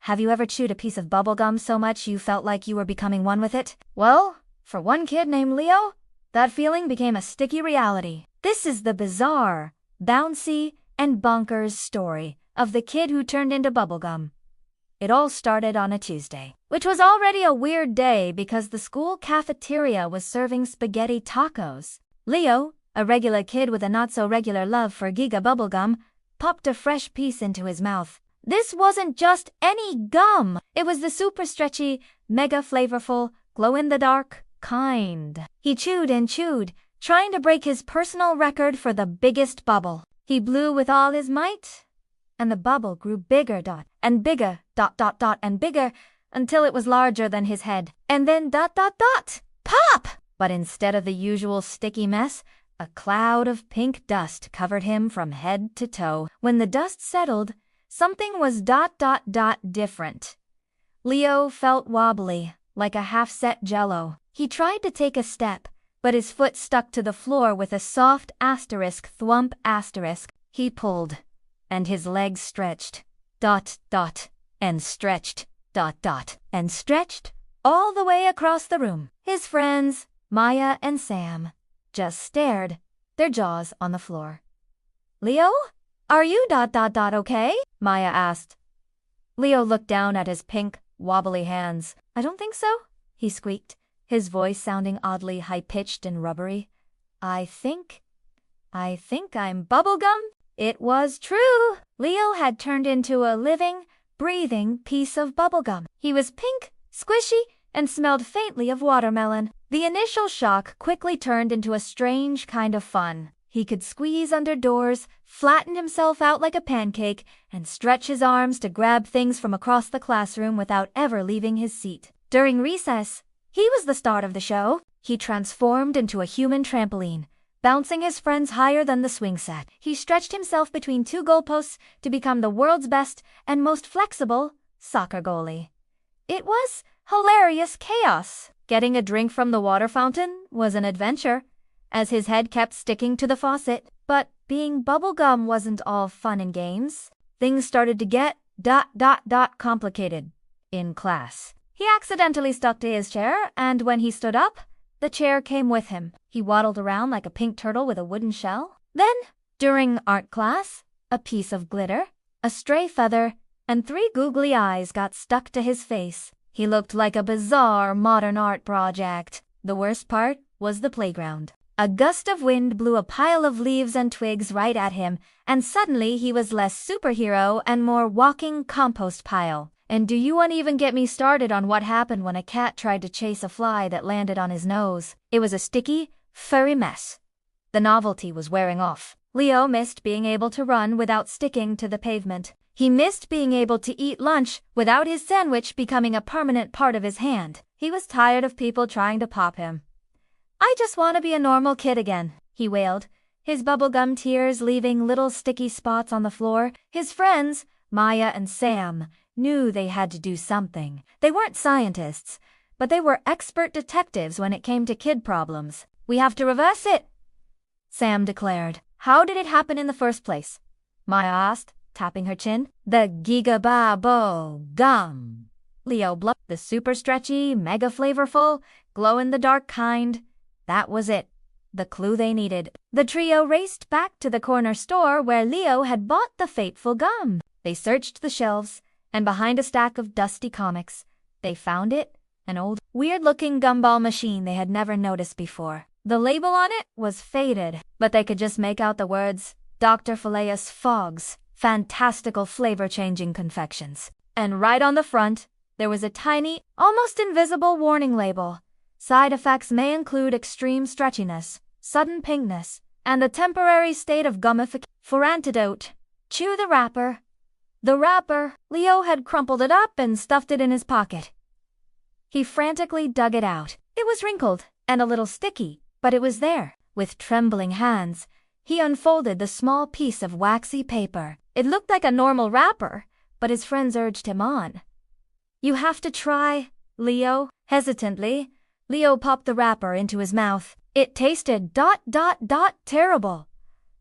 Have you ever chewed a piece of bubblegum so much you felt like you were becoming one with it? Well, for one kid named Leo, that feeling became a sticky reality. This is the bizarre, bouncy, and bonkers story of the kid who turned into bubblegum. It all started on a Tuesday, which was already a weird day because the school cafeteria was serving spaghetti tacos. Leo, a regular kid with a not-so-regular love for Giga bubblegum, popped a fresh piece into his mouth. This wasn't just any gum. It was the super stretchy, mega flavorful, glow-in-the-dark kind. He chewed and chewed, trying to break his personal record for the biggest bubble. He blew with all his might, and the bubble grew bigger and bigger and bigger until it was larger than his head. And then pop! But instead of the usual sticky mess, a cloud of pink dust covered him from head to toe. When the dust settled, something was different. Leo felt wobbly, like a half-set jello. He tried to take a step, but his foot stuck to the floor with a soft asterisk thwump asterisk. He pulled, and his legs stretched, and stretched, and stretched, all the way across the room. His friends, Maya and Sam, just stared, their jaws on the floor. Leo? Are you okay? Maya asked. Leo looked down at his pink, wobbly hands. I don't think so, he squeaked, his voice sounding oddly high-pitched and rubbery. I think I'm bubblegum. It was true. Leo had turned into a living, breathing piece of bubblegum. He was pink, squishy, and smelled faintly of watermelon. The initial shock quickly turned into a strange kind of fun. He could squeeze under doors, flatten himself out like a pancake, and stretch his arms to grab things from across the classroom without ever leaving his seat. During recess, he was the star of the show. He transformed into a human trampoline, bouncing his friends higher than the swing set. He stretched himself between two goalposts to become the world's best and most flexible soccer goalie. It was hilarious chaos. Getting a drink from the water fountain was an adventure, as his head kept sticking to the faucet. But being bubblegum wasn't all fun and games. Things started to get complicated in class. He accidentally stuck to his chair, and when he stood up, the chair came with him. He waddled around like a pink turtle with a wooden shell. Then, during art class, a piece of glitter, a stray feather, and 3 googly eyes got stuck to his face. He looked like a bizarre modern art project. The worst part was the playground. A gust of wind blew a pile of leaves and twigs right at him, and suddenly he was less superhero and more walking compost pile. And do you want to even get me started on what happened when a cat tried to chase a fly that landed on his nose? It was a sticky, furry mess. The novelty was wearing off. Leo missed being able to run without sticking to the pavement. He missed being able to eat lunch without his sandwich becoming a permanent part of his hand. He was tired of people trying to pop him. I just want to be a normal kid again, he wailed, his bubblegum tears leaving little sticky spots on the floor. His friends, Maya and Sam, knew they had to do something. They weren't scientists, but they were expert detectives when it came to kid problems. We have to reverse it, Sam declared. How did it happen in the first place? Maya asked, tapping her chin. The Giga-Bubble-Gum, Leo bluffed. The super stretchy, mega flavorful, glow-in-the-dark kind. That was it. The clue they needed. The trio raced back to the corner store where Leo had bought the fateful gum. They searched the shelves, and behind a stack of dusty comics, they found it, an old, weird-looking gumball machine they had never noticed before. The label on it was faded, but they could just make out the words, Dr. Phileas Fogg's fantastical flavor-changing confections. And right on the front, there was a tiny, almost invisible warning label. Side effects may include extreme stretchiness, sudden pinkness, and the temporary state of gummification. For antidote, chew the wrapper. The wrapper. Leo had crumpled it up and stuffed it in his pocket. He frantically dug it out. It was wrinkled and a little sticky, but it was there. With trembling hands, he unfolded the small piece of waxy paper. It looked like a normal wrapper, but his friends urged him on. You have to try, Leo. Hesitantly, Leo popped the wrapper into his mouth. It tasted terrible.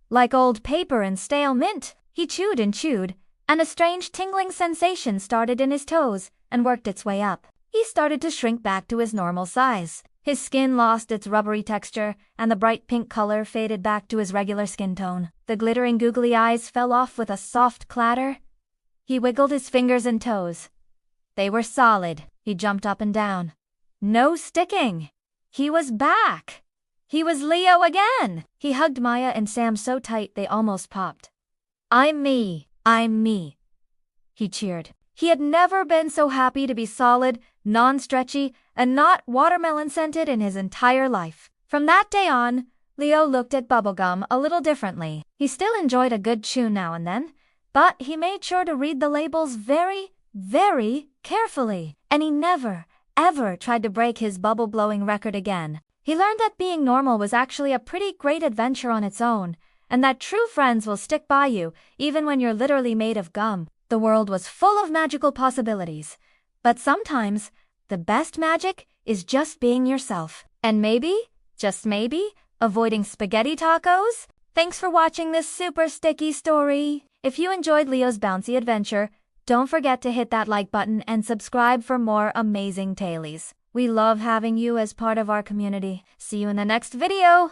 Like old paper and stale mint. He chewed and chewed, and a strange tingling sensation started in his toes and worked its way up. He started to shrink back to his normal size. His skin lost its rubbery texture, and the bright pink color faded back to his regular skin tone. The glittering googly eyes fell off with a soft clatter. He wiggled his fingers and toes. They were solid. He jumped up and down. No sticking. He was back. He was Leo again. He hugged Maya and Sam so tight they almost popped. I'm me. I'm me. He cheered. He had never been so happy to be solid, non-stretchy, and not watermelon-scented in his entire life. From that day on, Leo looked at Bubblegum a little differently. He still enjoyed a good chew now and then, but he made sure to read the labels very, very carefully. And he never, ever tried to break his bubble-blowing record again. He learned that being normal was actually a pretty great adventure on its own, and that true friends will stick by you even when you're literally made of gum. The world was full of magical possibilities, but sometimes the best magic is just being yourself. And maybe, just maybe, avoiding spaghetti tacos? Thanks for watching this super sticky story. If you enjoyed Leo's bouncy adventure, don't forget to hit that like button and subscribe for more amazing tailies. We love having you as part of our community. See you in the next video!